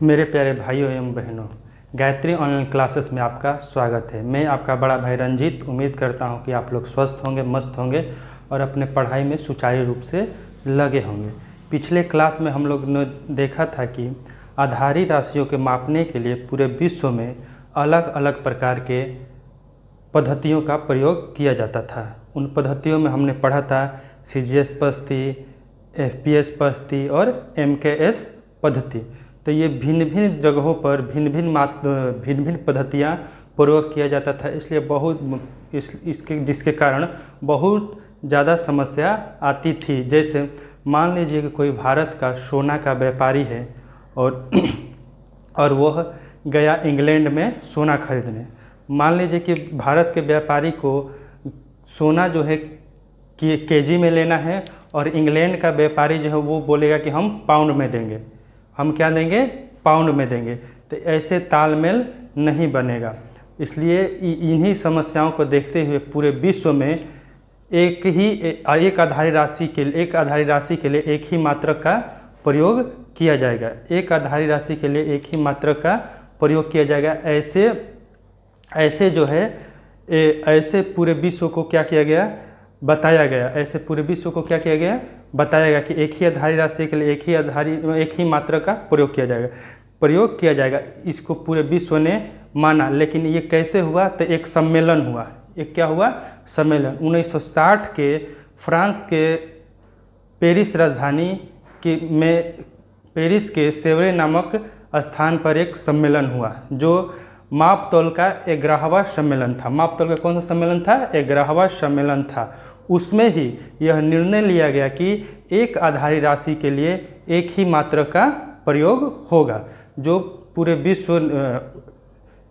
मेरे प्यारे भाइयों एवं बहनों, गायत्री ऑनलाइन क्लासेस में आपका स्वागत है। मैं आपका बड़ा भाई रंजीत उम्मीद करता हूं कि आप लोग स्वस्थ होंगे, मस्त होंगे और अपने पढ़ाई में सुचारू रूप से लगे होंगे। पिछले क्लास में हम लोग ने देखा था कि आधारी राशियों के मापने के लिए पूरे विश्व में अलग अलग प्रकार के पद्धतियों का प्रयोग किया जाता था। उन पद्धतियों में हमने पढ़ा था CGS पद्धति, FPS पद्धति और MKS पद्धति। तो ये भिन्न भिन्न जगहों पर भिन्न भिन्न पद्धतियाँ प्रयोग किया जाता था, इसलिए इसके जिसके कारण बहुत ज़्यादा समस्या आती थी। जैसे मान लीजिए कि कोई भारत का सोना का व्यापारी है और वह गया इंग्लैंड में सोना खरीदने। मान लीजिए कि भारत के व्यापारी को सोना जो है कि केजी में लेना है और इंग्लैंड का व्यापारी जो है वो बोलेगा कि हम पाउंड में देंगे, हम क्या देंगे, पाउंड में देंगे। तो ऐसे तालमेल नहीं बनेगा। इसलिए इन्हीं समस्याओं को देखते हुए पूरे विश्व में एक आधारी राशि के लिए एक ही मात्रक का प्रयोग किया जाएगा। एक आधारी राशि के लिए एक ही मात्रक का प्रयोग किया जाएगा। ऐसे जो है ऐसे पूरे विश्व को क्या किया गया, बताया गया। ऐसे पूरे विश्व को क्या किया गया, बताया गया कि एक ही आधारी राशि के लिए एक ही मात्रक का प्रयोग किया जाएगा। इसको पूरे विश्व ने माना। लेकिन ये कैसे हुआ, तो एक सम्मेलन हुआ। एक क्या हुआ, सम्मेलन। 1960 के फ्रांस के पेरिस राजधानी में पेरिस के सेवरे नामक स्थान पर एक सम्मेलन हुआ, जो मापतौल का 11वां सम्मेलन था। मापतौल का कौन सा सम्मेलन था, 11वां सम्मेलन था। उसमें ही यह निर्णय लिया गया कि एक आधारी राशि के लिए एक ही मात्रक का प्रयोग होगा, जो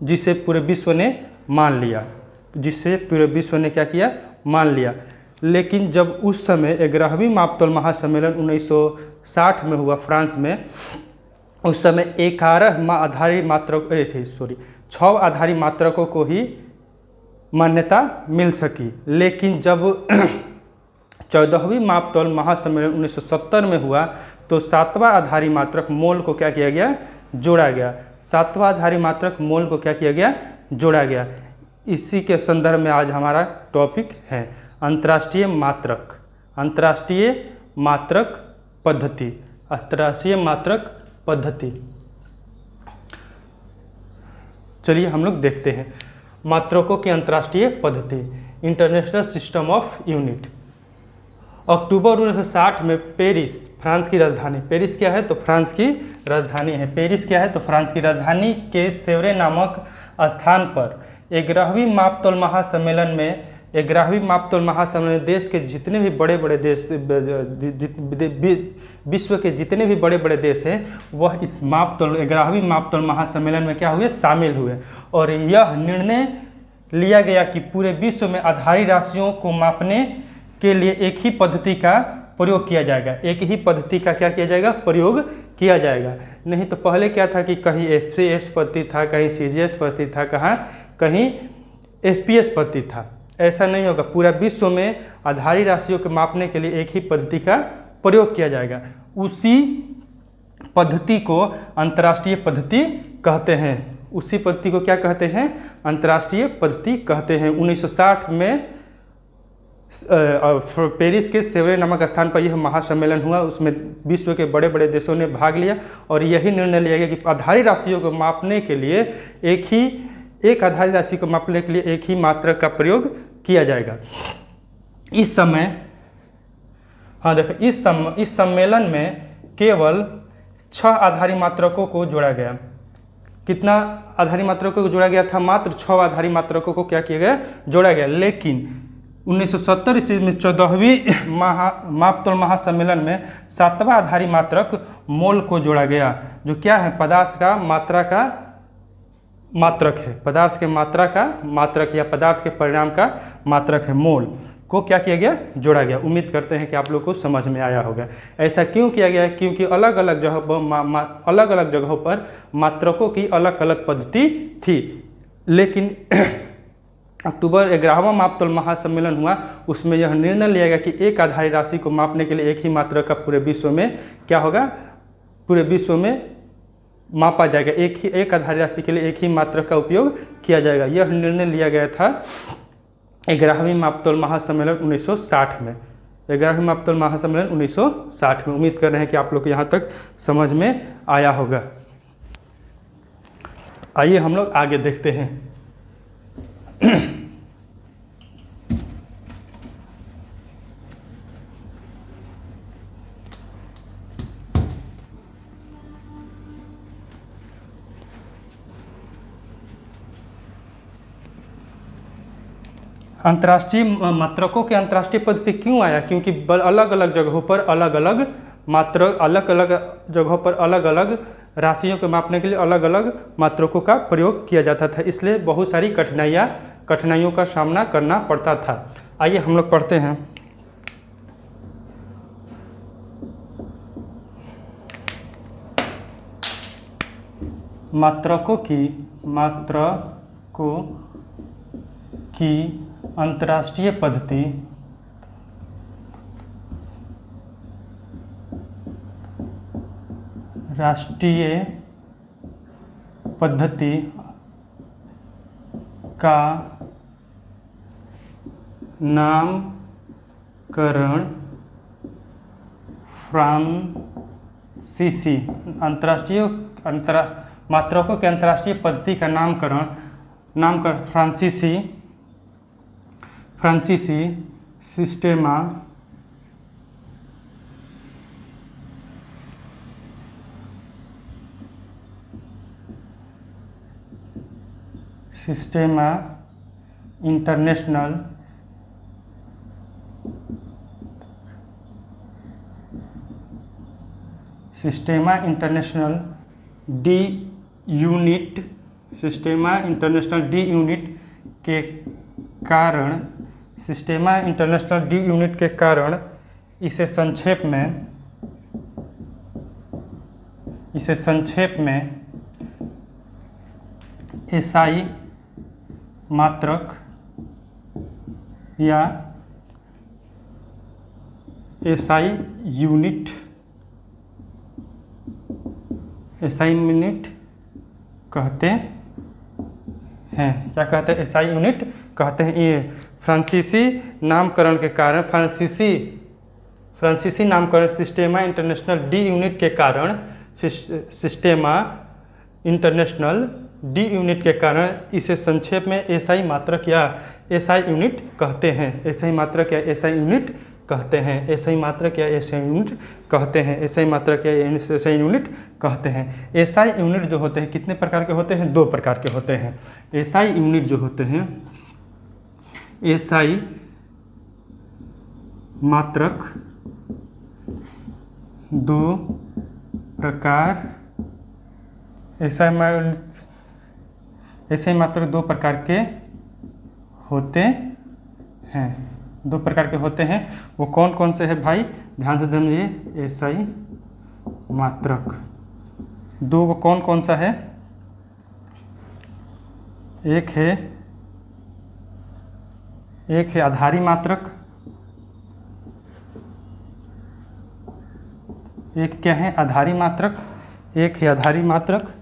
जिसे पूरे विश्व ने मान लिया, जिससे पूरे विश्व ने क्या किया, मान लिया। लेकिन जब उस समय 11वीं मापतौल महासम्मेलन 1960 में हुआ फ्रांस में, उस समय 6 आधारी मात्रकों को ही मान्यता मिल सकी। लेकिन जब 14वीं मापतौल महासम्मेलन 1970 में हुआ तो 7वां आधारी मात्रक मोल को क्या किया गया, जोड़ा गया। 7वां आधारी मात्रक मोल को क्या किया गया, जोड़ा गया। इसी के संदर्भ में आज हमारा टॉपिक है अंतर्राष्ट्रीय मात्रक पद्धति। चलिए हम लोग देखते हैं मात्रकों की अंतर्राष्ट्रीय पद्धति, इंटरनेशनल सिस्टम ऑफ यूनिट। अक्टूबर 1960 में पेरिस, फ्रांस की राजधानी, पेरिस क्या है तो फ्रांस की राजधानी है। पेरिस क्या है तो फ्रांस की राजधानी के सेवरे नामक स्थान पर 11वीं मापतौल महासम्मेलन देश के जितने भी बड़े बड़े देश, विश्व के जितने भी बड़े बड़े देश हैं, वह इस 11वीं मापतौल महासम्मेलन में क्या हुए, शामिल हुए। और यह निर्णय लिया गया कि पूरे विश्व में आधारी राशियों को मापने के लिए एक ही पद्धति का प्रयोग किया जाएगा। एक ही पद्धति का क्या किया जाएगा, प्रयोग किया जाएगा। नहीं तो पहले क्या था कि कहीं FPS पद्धति था, कहीं CGS पद्धति था, कहीं FPS पद्धति था। ऐसा नहीं होगा। पूरा विश्व में आधारी राशियों को मापने के लिए एक ही पद्धति का प्रयोग किया जाएगा। उसी पद्धति को अंतर्राष्ट्रीय पद्धति कहते हैं। उसी पद्धति को क्या कहते हैं, अंतर्राष्ट्रीय पद्धति कहते हैं। 1960 में पेरिस के सेवरे नामक स्थान पर यह महासम्मेलन हुआ। उसमें विश्व के बड़े बड़े देशों ने भाग लिया और यही निर्णय लिया गया कि आधारी राशियों को मापने के लिए एक आधारी राशि को मापने के लिए एक ही मात्रक का प्रयोग किया जाएगा। इस सम्मेलन में केवल 6 आधारी मात्रकों को जोड़ा गया। कितना आधारी मात्रकों को जोड़ा गया था, मात्र 6 आधारी मात्रकों को क्या किया गया, जोड़ा गया। लेकिन 1970 ईस्वी में 14वीं मापतौल महासम्मेलन में 7वां आधारी मात्रक मोल को जोड़ा गया, जो क्या है, पदार्थ का मात्रा का मात्रक है। पदार्थ के मात्रा का मात्रक या पदार्थ के परिणाम का मात्रक है। मोल को क्या किया गया, जोड़ा गया। उम्मीद करते हैं कि आप लोग को समझ में आया होगा। ऐसा क्यों किया गया है, क्योंकि अलग अलग जगहों पर मात्रकों की अलग अलग पद्धति थी। लेकिन अक्टूबर 11वां मापतौल महासम्मेलन हुआ, उसमें यह निर्णय लिया गया कि एक आधारी राशि को मापने के लिए एक ही मात्रक का पूरे विश्व में क्या होगा, पूरे विश्व में मापा जाएगा, एक आधारी राशि के लिए एक ही मात्रक का उपयोग किया जाएगा। यह निर्णय लिया गया था 11वीं मापतौल महासम्मेलन 1960 में। 11वीं मापतौल महासम्मेलन 1960 में। उम्मीद कर रहे हैं कि आप लोग को यहाँ तक समझ में आया होगा। आइए हम लोग आगे देखते हैं। अंतर्राष्ट्रीय मात्रकों के अंतर्राष्ट्रीय पद्धति क्यों आया? क्योंकि अलग अलग जगहों पर अलग अलग मात्रक, अलग अलग जगहों पर अलग अलग राशियों को मापने के लिए अलग अलग मात्रकों का प्रयोग किया जाता था, इसलिए बहुत सारी कठिनाइयों का सामना करना पड़ता था। आइए हम लोग पढ़ते हैं। मात्रकों की अंतर्राष्ट्रीय पद्धति राष्ट्रीय पद्धति का नामकरण फ्रांसीसी मात्रकों के अंतर्राष्ट्रीय पद्धति का नामकरण फ्रांसीसी सिस्टेमा इंटरनेशनल डी यूनिट के कारण इसे संक्षेप में एसआई मात्रक या एसआई यूनिट कहते हैं। क्या कहते हैं? एसआई यूनिट कहते हैं। ये फ्रांसीसी नामकरण के कारण, फ्रांसीसी नामकरण सिस्टेमा इंटरनेशनल डी यूनिट के कारण, इसे संक्षेप में एसआई मात्रक या एसआई यूनिट कहते हैं। एसआई मात्रक या एसआई यूनिट कहते हैं। एसआई मात्रक या एसआई यूनिट कहते हैं। एसआई मात्रक या एसआई यूनिट कहते हैं। एसआई यूनिट जो होते हैं कितने प्रकार के होते हैं? 2 प्रकार के होते हैं। एसआई यूनिट जो होते हैं, एसआई मात्रक 2 प्रकार, एसआई मात्रक 2 प्रकार के होते हैं। 2 प्रकार के होते हैं। वो कौन कौन से हैं भाई? ध्यान से समझिए। एसआई मात्रक 2 वो कौन कौन सा है? एक है आधारी मात्रक। एक क्या है? आधारी मात्रक। एक है आधारी मात्रक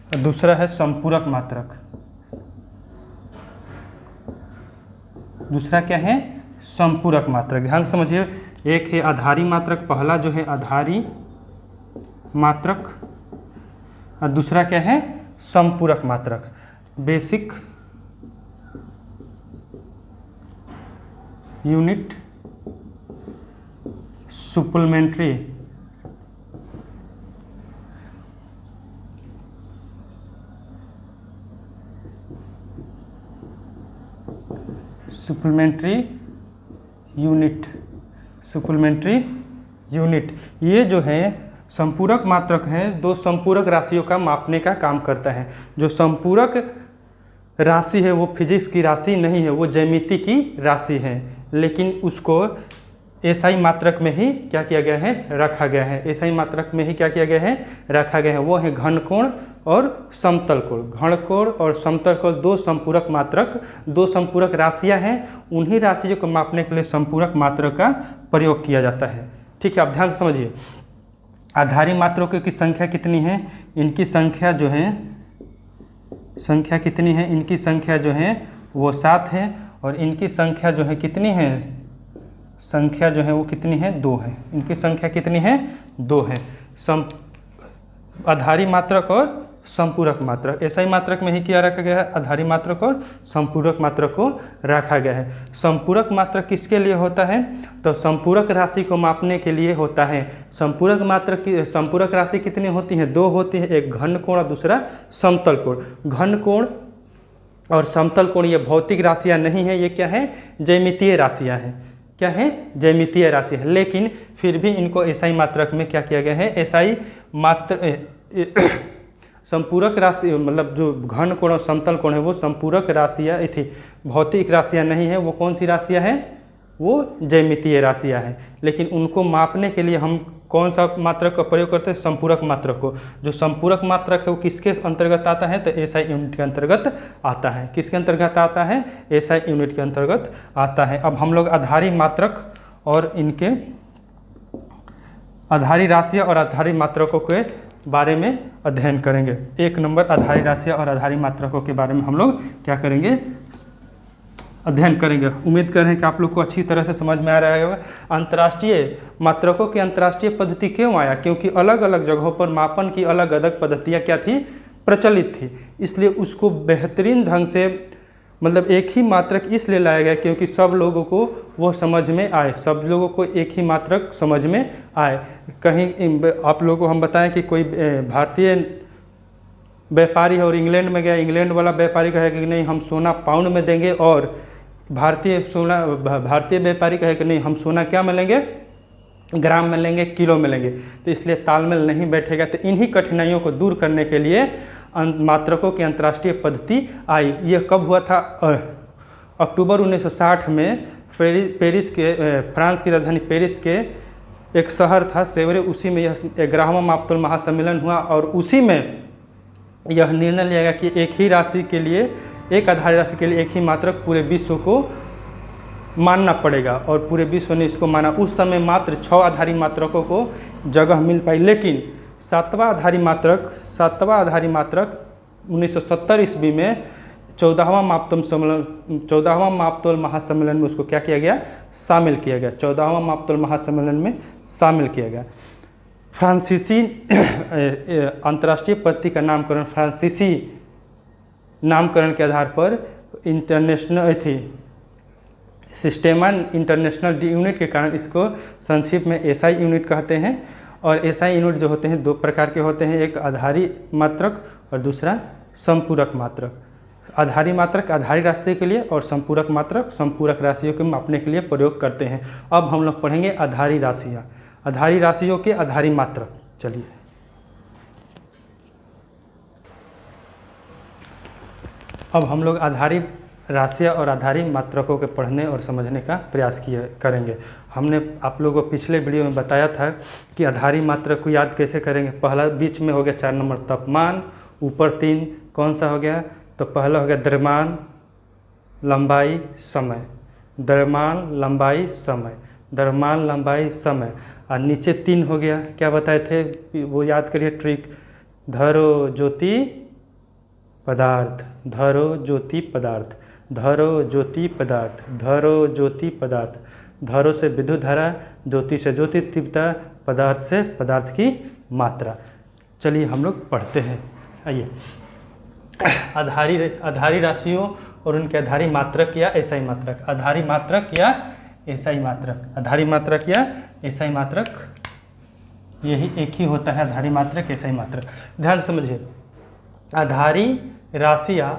और दूसरा है संपूरक मात्रक। दूसरा क्या है? संपूरक मात्रक। ध्यान से समझिए। एक है आधारी मात्रक, पहला जो है आधारी मात्रक, और दूसरा क्या है? संपूरक मात्रक। Basic unit, supplementary unit. ये जो है संपूरक मात्रक है, 2 संपूरक राशियों का मापने का काम करता है। जो संपूरक राशि है वो फिजिक्स की राशि नहीं है, वो ज्यामिति की राशि है, लेकिन उसको एसआई मात्रक में ही क्या किया गया है? रखा गया है। एसआई मात्रक में ही क्या किया गया है? रखा गया है। वो है घनकोण और समतल कोण। घनकोण और समतल कोण 2 संपूरक मात्रक, 2 संपूरक राशियां हैं। उन्हीं राशियों को मापने के लिए संपूरक मात्रक का प्रयोग किया जाता है। ठीक है, आप ध्यान से समझिए। आधारी मात्रकों की संख्या कितनी है? इनकी संख्या जो है, संख्या कितनी है? इनकी संख्या जो है वो 7 है, और इनकी संख्या जो है कितनी है? संख्या जो है वो कितनी है? 2 है। इनकी संख्या कितनी है? 2 है। आधारी मात्रक और संपूरक मात्रक, एसआई मात्रक में ही क्या रखा गया है? आधारी मात्रक और संपूरक मात्रक को रखा गया है। संपूरक मात्रक किसके लिए होता है? तो संपूरक राशि को मापने के लिए होता है। संपूरक मात्रक की संपूरक राशि कितनी होती है? 2 होती है, एक घन कोण और दूसरा समतल कोण। घन कोण और समतल कोण ये भौतिक राशियाँ नहीं है, ये क्या है? ज्यामितीय राशियाँ हैं। क्या है? ज्यामितीय राशि है। लेकिन फिर भी इनको एसआई मात्रक में क्या किया गया है? एसआई मात्र संपूरक राशि, मतलब जो घन कोण और समतल कोण है वो संपूरक राशियाँ थी, भौतिक राशियाँ नहीं है। वो कौन सी राशियाँ हैं? वो ज्यामितीय राशियाँ हैं। लेकिन उनको मापने के लिए हम कौन सा मात्रक का प्रयोग करते हैं? संपूरक मात्रक को। जो संपूरक मात्रक है वो किसके अंतर्गत आता है? तो एसआई यूनिट के अंतर्गत आता है। किसके अंतर्गत आता है? एसआई यूनिट के अंतर्गत आता है। अब हम लोग आधारी मात्रक और इनके आधारी राशियाँ और आधारी मात्रकों के बारे में अध्ययन करेंगे। 1 नंबर आधारी राशियाँ और आधारी मात्रकों के बारे में हम लोग क्या करेंगे? अध्ययन करेंगे। उम्मीद कर रहे हैं कि आप लोग को अच्छी तरह से समझ में आ रहा होगा। अंतर्राष्ट्रीय मात्रकों की अंतर्राष्ट्रीय पद्धति क्यों आया? क्योंकि अलग अलग जगहों पर मापन की अलग अलग पद्धतियाँ क्या थी? प्रचलित थी। इसलिए उसको बेहतरीन ढंग से, मतलब एक ही मात्रक इसलिए लाया गया क्योंकि सब लोगों को वो समझ में आए, सब लोगों को एक ही मात्रक समझ में आए। कहीं आप लोगों को हम बताएं कि कोई भारतीय व्यापारी और इंग्लैंड में गया, इंग्लैंड वाला व्यापारी कहेगा कि नहीं हम सोना पाउंड में देंगे, और भारतीय व्यापारी कहेगा कि नहीं हम सोना क्या में लेंगे? ग्राम में लेंगे, किलो में लेंगे। तो इसलिए तालमेल नहीं बैठेगा। तो इन्हीं कठिनाइयों को दूर करने के लिए मात्रकों की अंतर्राष्ट्रीय पद्धति आई। यह कब हुआ था? अक्टूबर 1960 में पेरिस के फ्रांस की राजधानी पेरिस के एक शहर था सेवरे, उसी में यह 11वां मापतोल महासम्मेलन हुआ, और उसी में यह निर्णय लिया गया कि एक ही राशि के लिए, एक आधारी राशि के लिए एक ही मात्रक पूरे विश्व को मानना पड़ेगा, और पूरे विश्व ने इसको माना। उस समय मात्र 6 आधारी मात्रकों को जगह मिल पाई, लेकिन 7वां आधारी मात्रक 1970 ईस्वी में 14वां मापतोल महासम्मेलन में उसको क्या किया गया? शामिल किया गया। 14वां मापतोल महासम्मेलन में शामिल किया गया। फ्रांसीसी अंतर्राष्ट्रीय पद्धति का नामकरण फ्रांसीसी नामकरण के आधार पर इंटरनेशनल थी, सिस्टेमा इंटरनेशनल यूनिट के कारण इसको संक्षिप्त में एसआई यूनिट कहते हैं। और एसआई यूनिट जो होते हैं 2 प्रकार के होते हैं, एक आधारी मात्रक और दूसरा संपूरक मात्रक। आधारी मात्रक आधारी राशि के लिए और संपूरक मात्रक संपूरक राशियों के मापने के लिए प्रयोग करते हैं। अब हम लोग पढ़ेंगे आधारी राशियाँ, आधारी राशियों के आधारी मात्रक। चलिए अब हम लोग आधारी राशियाँ और आधारी मात्रकों के पढ़ने और समझने का प्रयास करेंगे। हमने आप लोगों को पिछले वीडियो में बताया था कि आधारी मात्रक को याद कैसे करेंगे। पहला बीच में हो गया 4 नंबर तापमान, ऊपर 3 कौन सा हो गया? तो पहला हो गया द्रव्यमान, लंबाई, समय। द्रव्यमान, लंबाई, समय, द्रव्यमान, लंबाई, समय। और नीचे 3 हो गया, क्या बताए थे वो याद करिए ट्रिक। धरो ज्योति पदार्थ, धरो ज्योति पदार्थ, धरो ज्योति पदार्थ, धरो ज्योति पदार्थ। धरो से विद्युत धारा, ज्योति से ज्योति तीव्रता, पदार्थ से पदार्थ की मात्रा। चलिए हम लोग पढ़ते हैं। आइए, आधारी राशियों और उनके आधारी मात्रक या एसआई मात्रक। आधारी मात्रक या एसआई मात्रक, आधारी मात्रक या एसआई मात्रक, यही एक ही होता है, आधारी मात्रक एसआई मात्रक। ध्यान से समझिए, आधारी राशियाँ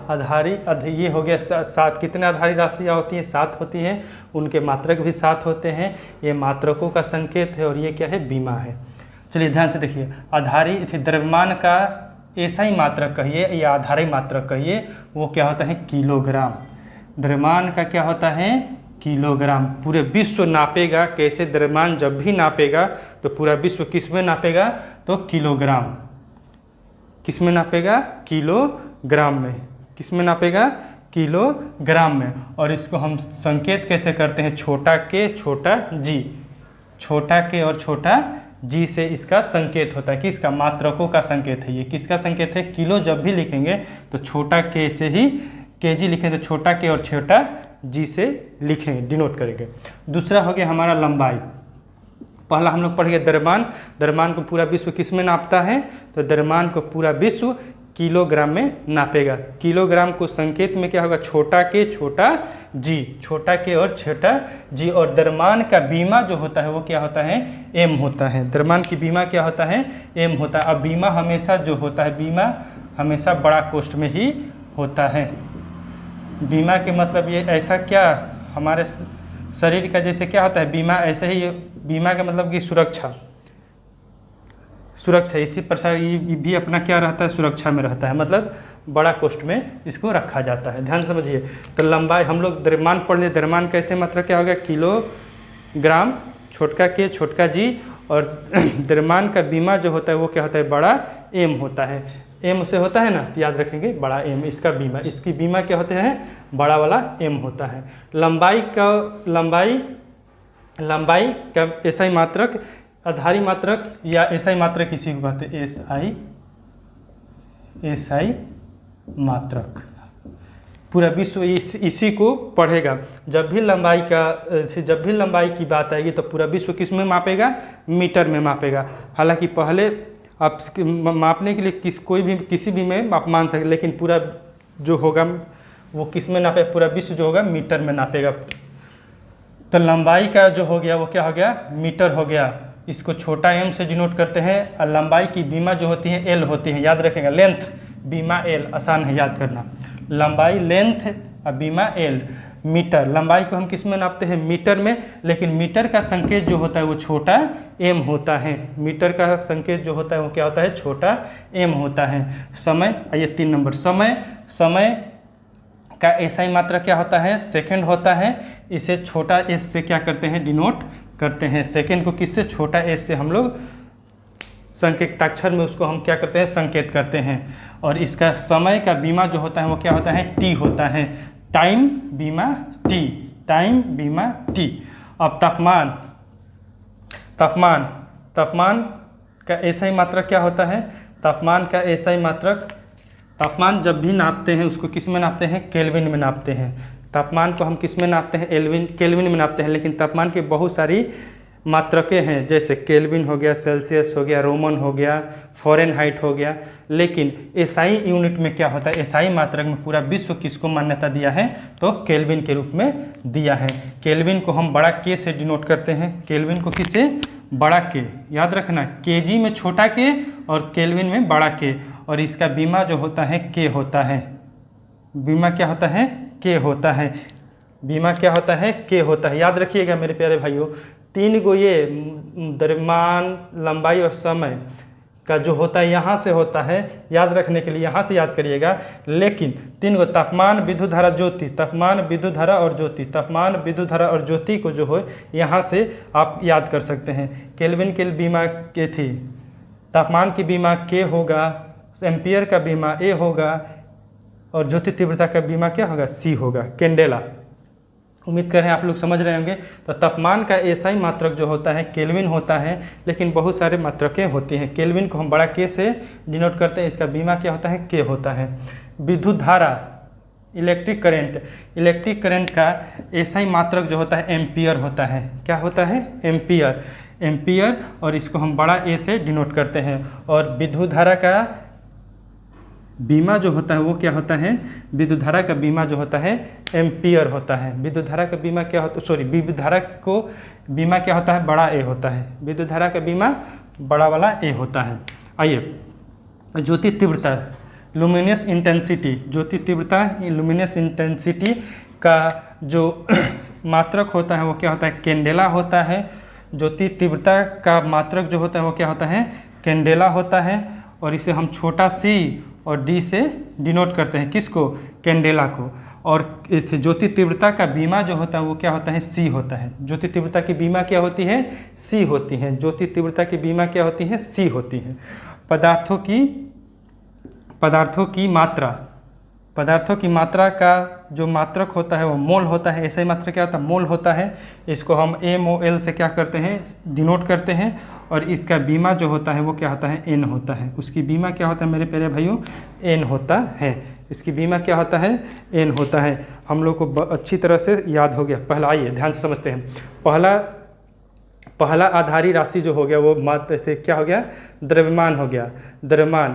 ये हो गया 7। कितने आधारी राशियाँ होती हैं? 7 होती हैं। उनके मात्रक भी 7 होते हैं। ये मात्रकों का संकेत है और ये क्या है? बीमा है। चलिए ध्यान से देखिए, आधारी द्रव्यमान का एसआई मात्रक कहिए या आधारी मात्रक कहिए, वो क्या होता है? किलोग्राम। द्रव्यमान का क्या होता है? किलोग्राम। पूरे विश्व नापेगा कैसे? द्रव्यमान जब भी नापेगा तो पूरा विश्व किस में नापेगा? तो किलोग्राम। किस में नापेगा? किलोग्राम में। किस में नापेगा? किलोग्राम में। और इसको हम संकेत कैसे करते हैं? छोटा के छोटा जी, छोटा के और छोटा जी से इसका संकेत होता है, किसका, मात्रकों का संकेत है ये, किसका संकेत है, किलो जब भी लिखेंगे तो छोटा के से ही केजी लिखेंगे, तो छोटा के और छोटा जी से लिखेंगे, डिनोट करेंगे। दूसरा हो गया हमारा लंबाई। पहला हम लोग पढ़ गए द्रव्यमान। द्रव्यमान को पूरा विश्व किस में नापता है, तो द्रव्यमान को पूरा विश्व किलोग्राम में नापेगा। किलोग्राम को संकेत में क्या होगा, छोटा के छोटा जी, छोटा के और छोटा जी। और द्रव्यमान का बीमा जो होता है वो क्या होता है, एम होता है। द्रव्यमान की बीमा क्या होता है, एम होता है। अब बीमा हमेशा जो होता है, बीमा हमेशा बड़ा कोष्ठ में ही होता है। बीमा के मतलब ये ऐसा क्या, हमारे शरीर का जैसे क्या होता है बीमा, ऐसे ही बीमा का मतलब कि सुरक्षा, सुरक्षा इसी प्रकार ये भी अपना क्या रहता है, सुरक्षा में रहता है, मतलब बड़ा कोष्ठ में इसको रखा जाता है। ध्यान समझिए। तो लंबाई हम लोग द्रव्यमान पढ़ लिए, द्रव्यमान कैसे मात्रा क्या हो गया, किलोग्राम, छोटका के छोटका जी। और द्रव्यमान का बीमा जो होता है वो क्या होता है, बड़ा एम होता है। एम से होता है ना, तो याद रखेंगे बड़ा एम, इसका बीमा, इसकी बीमा क्या होते हैं, बड़ा वाला एम होता है। लंबाई का एसआई मात्रक, आधारी मात्रक या एसआई मात्रक इसी को कहते हैं, एसआई मात्रक। पूरा विश्व इसी को पढ़ेगा। जब भी लंबाई की बात आएगी तो पूरा विश्व किस में मापेगा, मीटर में मापेगा। हालांकि पहले आप मापने के लिए किसी भी में आप मान सकते, लेकिन पूरा जो होगा वो किस में नापे, पूरा विश्व जो होगा मीटर में नापेगा। तो लंबाई का जो हो गया वो क्या हो गया, मीटर हो गया। इसको छोटा एम से डिनोट करते हैं। और लंबाई की बीमा जो होती है एल होती है, याद रखेंगे, लेंथ बीमा एल, आसान है याद करना। लंबाई लेंथ और बीमा एल। मीटर, लंबाई को हम किस में नापते हैं, मीटर में, लेकिन मीटर का संकेत जो होता है वो छोटा एम होता है। मीटर का संकेत जो होता है वो क्या होता है, छोटा एम होता है। समय, आइए 3 नंबर, समय का एसआई मात्रा क्या होता है, सेकंड होता है। इसे छोटा एस से क्या करते हैं, डिनोट करते हैं। सेकंड को किससे, छोटा एस से हम लोग संकेताक्षर में उसको हम क्या करते हैं, संकेत करते हैं। और इसका समय का बीमा जो होता है वो क्या होता है, टी होता है। टाइम बीमा टी, टाइम बीमा टी। अब तापमान का एसआई मात्रक क्या होता है, तापमान का एसआई मात्रक, तापमान जब भी नापते हैं उसको किस में नापते हैं, केल्विन में नापते हैं। तापमान को हम किस में नापते हैं, केल्विन में नापते हैं। लेकिन तापमान की बहुत सारी मात्रकें हैं, जैसे केल्विन हो गया, सेल्सियस हो गया, रोमन हो गया, फ़ारेनहाइट हो गया। लेकिन एसआई यूनिट में क्या होता है, एसआई मात्रक में पूरा विश्व किसको मान्यता दिया है, तो केल्विन के रूप में दिया है। केल्विन को हम बड़ा के से डिनोट करते हैं। केल्विन को किससे, बड़ा के, याद रखना, केजी में छोटा के और केल्विन में बड़ा के। और इसका बीमा जो होता है के होता है। बीमा क्या होता है, के होता है। बीमा क्या होता है, के होता है। याद रखिएगा मेरे प्यारे भाइयों, 3 गो ये द्रव्यमान, लंबाई और समय का जो होता है यहाँ से होता है, याद रखने के लिए यहाँ से याद करिएगा। लेकिन 3 गो तापमान, विद्युत धारा, ज्योति, तापमान, विद्युत धारा और ज्योति, तापमान, विद्युत धारा और ज्योति को जो हो यहाँ से आप याद कर सकते हैं। केल्विन के बीमा के थी, तापमान की बीमा के होगा, एम्पियर का बीमा ए होगा और ज्योति तीव्रता का बीमा क्या होगा, सी होगा, कैंडेला। उम्मीद कर रहे हैं आप लोग समझ रहे होंगे। तो तापमान का एसआई मात्रक जो होता है केल्विन होता है, लेकिन बहुत सारे मात्रकें होती हैं। केल्विन को हम बड़ा के से डिनोट करते हैं, इसका बीमा क्या होता है, के होता है। विद्युत धारा, इलेक्ट्रिक करंट का एसआई मात्रक जो होता है एम्पियर होता है। क्या होता है, एम्पियर। और इसको हम बड़ा ए से डिनोट करते हैं। और विद्युत धारा का बीमा जो होता है वो क्या होता है, विद्युत धारा का बीमा जो होता है एम्पियर होता है। विद्युत धारा का बीमा क्या होता है, विद्युत धारा को बीमा क्या होता है, बड़ा ए होता है। विद्युत धारा का बीमा बड़ा वाला ए होता है। आइए, ज्योति तीव्रता, लुमिनस इंटेंसिटी, ज्योति तीव्रता, लुमिनस इंटेंसिटी का जो मात्रक होता है वो क्या होता है, कैंडेला होता है। ज्योति तीव्रता का मात्रक जो होता है वो क्या होता है, कैंडेला होता है। और इसे हम छोटा सी और डी से डिनोट करते हैं, किसको, कैंडेला को। और ज्योति तीव्रता का बीमा जो होता है वो क्या होता है, सी होता है। ज्योति तीव्रता की बीमा क्या होती है, सी होती है। ज्योति तीव्रता की बीमा क्या होती है, सी होती है। पदार्थों की मात्रा का जो मात्रक होता है वो मोल होता है। एसआई मात्रक क्या होता है? मोल होता है। इसको हम MOL से क्या करते हैं? डिनोट करते हैं। और इसका बीमा जो होता है वो क्या होता है? N होता है। उसकी बीमा क्या होता है मेरे प्यारे भाइयों? N होता है। इसकी बीमा क्या होता है? N होता है। हम लोग को अच्छी तरह से याद हो गया। पहला आइए ध्यान से समझते हैं। पहला आधारी राशि जो हो गया वो मात्र से क्या हो गया? द्रव्यमान हो गया। द्रव्यमान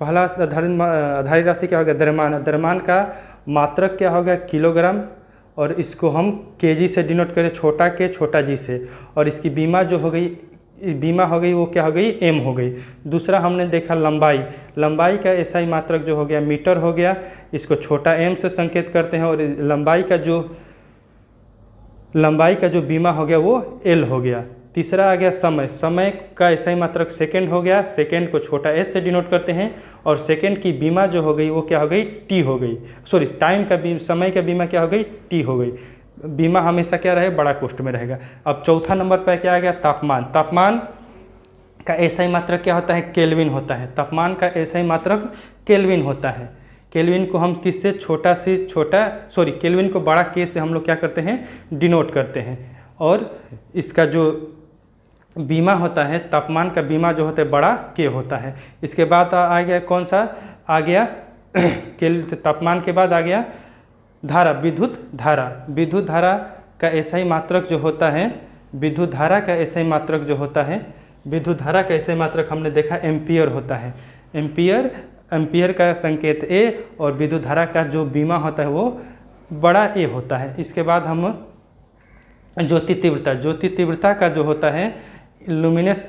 पहला आधारी राशि क्या हो गया? द्रव्यमान। द्रव्यमान का मात्रक क्या हो गया? किलोग्राम। और इसको हम केजी से डिनोट करें, छोटा के छोटा जी से। और इसकी बीमा जो हो गई, बीमा हो गई वो क्या हो गई? M हो गई। दूसरा हमने देखा लंबाई। लंबाई का एसआई मात्रक जो हो गया मीटर हो गया। इसको छोटा m से संकेत करते हैं। और लंबाई का जो बीमा हो गया वो L हो गया। तीसरा आ गया समय। समय का एसआई मात्रक सेकंड हो गया। सेकंड को छोटा s से डिनोट करते हैं। और सेकंड की बीमा जो हो गई वो क्या हो गई? T हो गई। सॉरी, समय का बीमा क्या हो गई? T हो गई। बीमा हमेशा क्या रहे? बड़ा कोष्ठ में रहेगा। अब चौथा नंबर पर क्या आ गया? तापमान। तापमान का एसआई मात्रक क्या होता है? केल्विन होता है। तापमान का एसआई मात्रक केल्विन होता है। केल्विन को हम किससे? केल्विन को बड़ा के से हम लोग क्या करते हैं? डिनोट करते हैं। और इसका जो बीमा होता है, तापमान का बीमा जो होता है बड़ा के होता है। इसके बाद आ गया कौन सा? आ गया तापमान के बाद आ गया धारा, विद्युत धारा। विद्युत धारा का एसआई मात्रक जो होता है, विद्युत धारा का एसआई मात्रक जो होता है, विद्युत धारा का एसआई मात्रक हमने देखा एम्पियर होता है। एम्पियर का संकेत A और विद्युत धारा का जो बीमा होता है वो बड़ा A होता है। इसके बाद हम ज्योति तीव्रता। ज्योति तीव्रता का जो होता है लुमिनस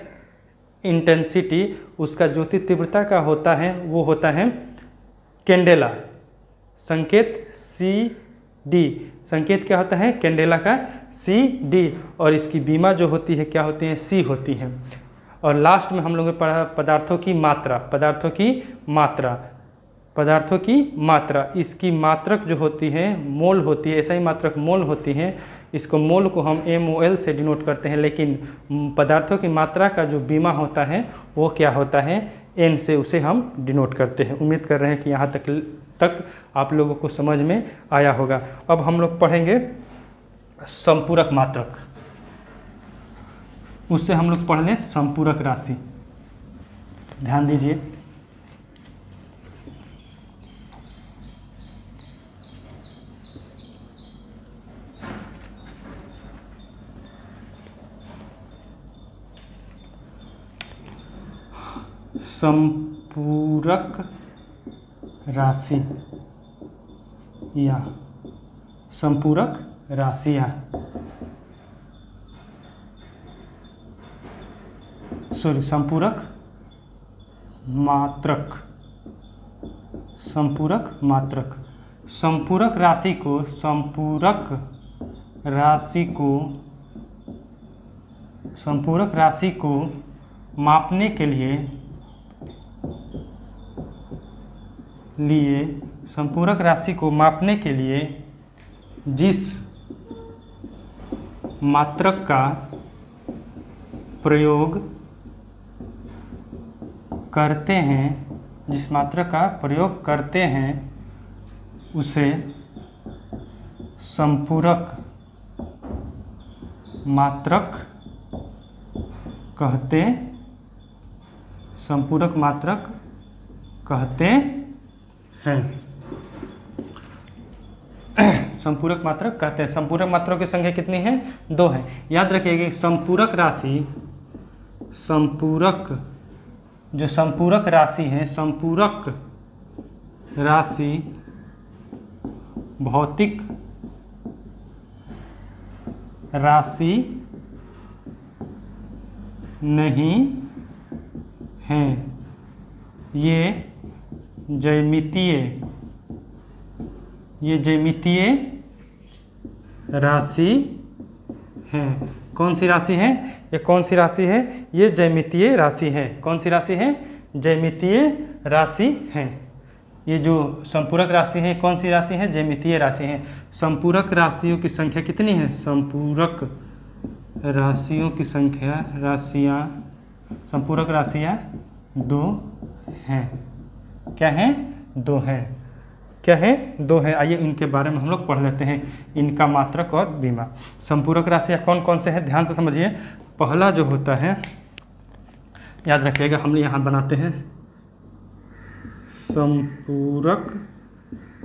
इंटेंसिटी, उसका ज्योति तीव्रता का होता है वो होता है कैंडेला। संकेत CD। संकेत क्या होता है? कैंडेला का CD। और इसकी बीमा जो होती है क्या होती है? C होती है। और लास्ट में हम लोगों ने पढ़ा पदार्थों की मात्रा। पदार्थों की मात्रा इसकी मात्रक जो होती है मोल होती है। ऐसा ही मात्रक मोल होती है। इसको मोल को हम MOL से डिनोट करते हैं। लेकिन पदार्थों की मात्रा का जो बीमा होता है वो क्या होता है? N से उसे हम डिनोट करते हैं। उम्मीद कर रहे हैं कि यहाँ तक आप लोगों को समझ में आया होगा। अब हम लोग पढ़ेंगे संपूरक मात्रक। उससे हम लोग पढ़ लें संपूरक राशि। ध्यान दीजिए। संपूरक राशि या संपूरक राशियाँ, संपूरक मात्रक। संपूरक राशि को मापने के लिए संपूरक राशि को मापने के लिए जिस मात्रक का प्रयोग करते हैं उसे संपूरक मात्रक कहते हैं। संपूरक मात्रक कहते हैं। संपूरक मात्रों की संख्या कितनी है? 2 है। याद रखिएगा संपूरक राशि है, संपूरक राशि भौतिक राशि नहीं है। ये ज्यामितीय राशि है। कौन सी राशि है? ये कौन सी राशि है? ये ज्यामितीय राशि है। कौन सी राशि है? ज्यामितीय राशि है। ये जो संपूरक राशि है कौन सी राशि है? ज्यामितीय राशि है। संपूरक राशियों की संख्या कितनी है? संपूरक राशियाँ 2 हैं। क्या है? 2 हैं। क्या है, 2 हैं। आइए इनके बारे में हम लोग पढ़ लेते हैं, इनका मात्रक और बीमा। संपूरक राशियाँ कौन कौन से हैं, ध्यान से समझिए। पहला जो होता है, याद रखिएगा, हम यहाँ बनाते हैं संपूरक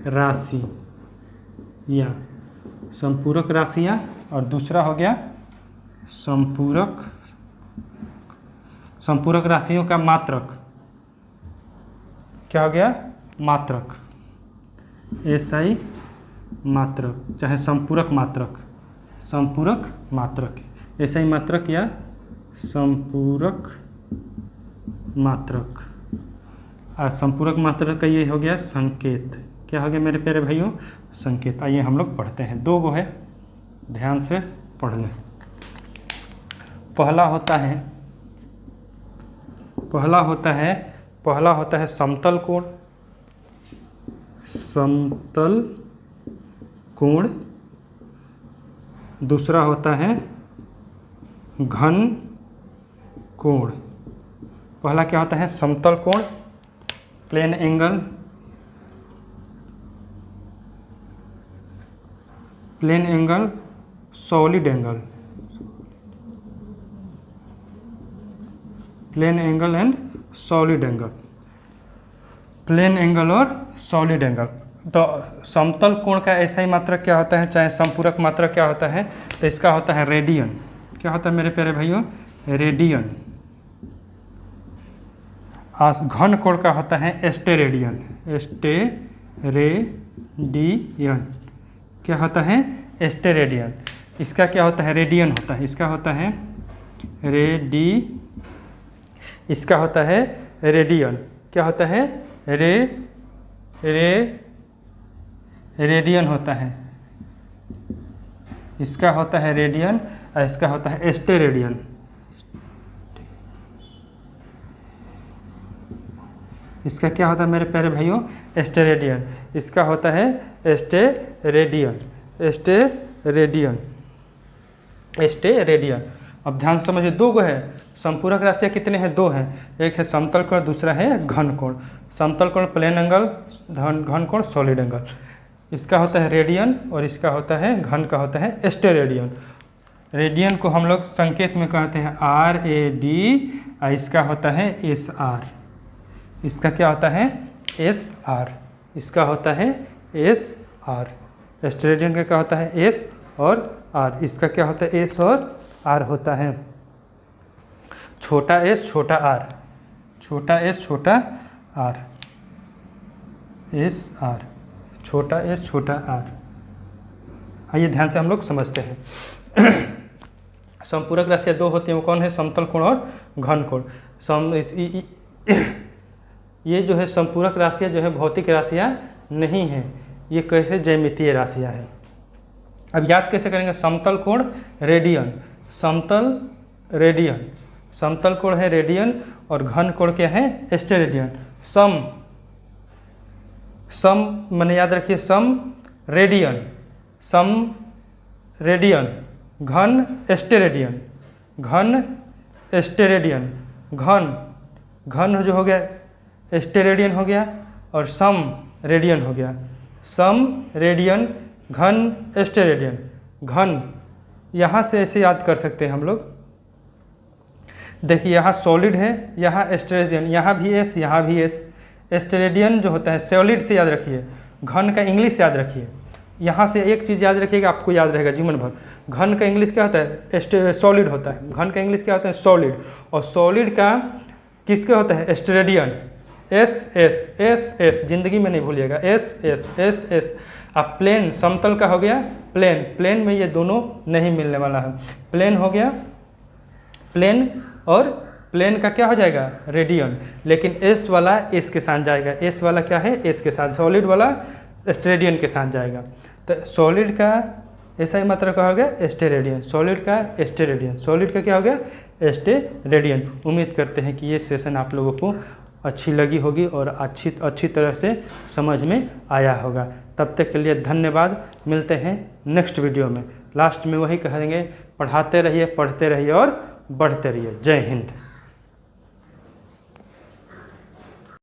राशि या संपूरक राशियाँ, और दूसरा हो गया संपूरक राशियों का मात्रक। क्या हो गया, मात्रक, SI मात्रक, चाहे संपूरक मात्रक, SI मात्रक या संपूरक मात्रक। और संपूरक मात्रक का ये हो गया संकेत। क्या हो गया मेरे प्यारे भाइयों, संकेत। आइए हम लोग पढ़ते हैं, 2 गो है, ध्यान से पढ़ लें। पहला होता है समतल कोण, दूसरा होता है घन कोण। पहला क्या होता है, समतल कोण, plane angle, solid angle, plane angle and solid angle, plane angle और सॉलिड एंगल। तो समतल कोण का SI मात्रक क्या होता है, चाहे संपूरक मात्रक क्या होता है, तो इसका होता है रेडियन। क्या होता है मेरे प्यारे भाइयों, रेडियन। घन कोण का होता है स्टेरेडियन। क्या होता है, स्टेरेडियन। इसका क्या होता है, रेडियन होता है। इसका होता है रेडियन। क्या होता है, रेडियन होता है। इसका होता है रेडियन और इसका होता है स्टेरेडियन। इसका क्या होता है मेरे प्यारे भाइयों, स्टेरेडियन। इसका होता है स्टेरेडियन। अब ध्यान से समझिए, 2 गो है। संपूरक राशियाँ कितने हैं, 2 हैं। एक है समतल कोण, दूसरा है घन कोण। समतल कोण प्लेन एंगल, घन कोण सॉलिड एंगल। इसका होता है रेडियन और इसका होता है, घन का होता है स्टेरेडियन। रेडियन को हम लोग संकेत में कहते हैं RAD और इसका होता है SR। इसका क्या होता है, SR। इसका होता है SR। स्टेरेडियन का क्या होता है, S और R। इसका क्या होता है, S और R होता है। छोटा s छोटा r, छोटा s छोटा r, SR, छोटा s छोटा r। आइए ध्यान से हम लोग समझते हैं। संपूरक राशियाँ 2 होती हैं, वो कौन है, समतल कोण और घन कोण। ये जो है संपूरक राशियाँ जो है भौतिक राशियाँ नहीं हैं, ये कैसे ज्यामितीय राशियाँ हैं। अब याद कैसे करेंगे, समतल कोण रेडियन, समतल कोण है रेडियन और घन कोण क्या है, स्टेरेडियन। सम मैंने याद रखिए, सम रेडियन, घन स्टेरेडियन, घन जो हो गया स्टेरेडियन हो गया और सम रेडियन हो गया। सम रेडियन घन स्टेरेडियन। घन यहाँ से ऐसे याद कर सकते हैं हम लोग, देखिए यहाँ सॉलिड है, यहाँ स्टेरेडियन, यहाँ भी S, यहाँ भी S। स्टेरेडियन जो होता है सॉलिड से याद रखिए, घन का इंग्लिश याद रखिए। यहाँ से एक चीज़ याद रखिएगा, आपको याद रहेगा जीवन भर। घन का इंग्लिश क्या होता है, सॉलिड होता है। घन का इंग्लिश क्या होता है, सॉलिड। और सॉलिड का किसके होता है, स्टेरेडियन। S, जिंदगी में नहीं भूलिएगा, S। अब प्लेन समतल का हो गया प्लेन में ये दोनों नहीं मिलने वाला है। प्लेन हो गया प्लेन और प्लेन का क्या हो जाएगा, रेडियन। लेकिन S वाला S के साथ जाएगा, S वाला क्या है, S के साथ। सॉलिड वाला स्टेरेडियन के साथ जाएगा। तो सॉलिड का ऐसा ही मात्रा का हो गया स्टेरेडियन, सॉलिड का स्टेरेडियन, सॉलिड का क्या हो गया, स्टेरेडियन। उम्मीद करते हैं कि ये सेशन आप लोगों को अच्छी लगी होगी और अच्छी तरह से समझ में आया होगा। तब तक के लिए धन्यवाद। मिलते हैं नेक्स्ट वीडियो में। लास्ट में वही कहेंगे, पढ़ाते रहिए, पढ़ते रहिए और बढ़ते रहिए। जय हिंद।